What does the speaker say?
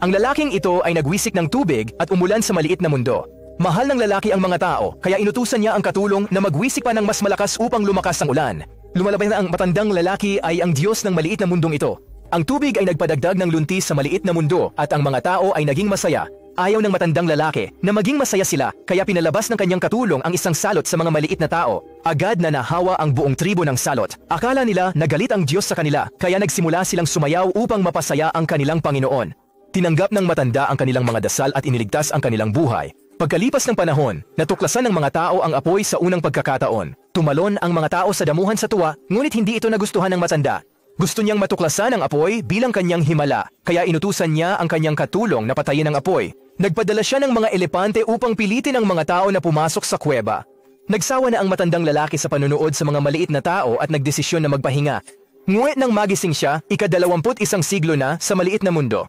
Ang lalaking ito ay nagwisik ng tubig at umulan sa maliit na mundo. Mahal ng lalaki ang mga tao, kaya inutusan niya ang katulong na magwisik pa ng mas malakas upang lumakas ang ulan. Lumalabas na ang matandang lalaki ay ang Diyos ng maliit na mundong ito. Ang tubig ay nagpadagdag ng luntis sa maliit na mundo at ang mga tao ay naging masaya. Ayaw ng matandang lalaki na maging masaya sila, kaya pinalabas ng kanyang katulong ang isang salot sa mga maliit na tao. Agad na nahawa ang buong tribo ng salot. Akala nila nagalit ang Diyos sa kanila, kaya nagsimula silang sumayaw upang mapasaya ang kanilang Panginoon. Tinanggap ng matanda ang kanilang mga dasal at iniligtas ang kanilang buhay. Pagkalipas ng panahon, natuklasan ng mga tao ang apoy sa unang pagkakataon. Tumalon ang mga tao sa damuhan sa tuwa, ngunit hindi ito nagustuhan ng matanda. Gusto niyang matuklasan ang apoy bilang kanyang himala, kaya inutusan niya ang kanyang katulong na patayin ang apoy. Nagpadala siya ng mga elepante upang pilitin ang mga tao na pumasok sa kuweba. Nagsawa na ang matandang lalaki sa panunood sa mga maliit na tao at nagdesisyon na magpahinga. Ngunit nang magising siya, ika-21 siglo na sa maliit na mundo.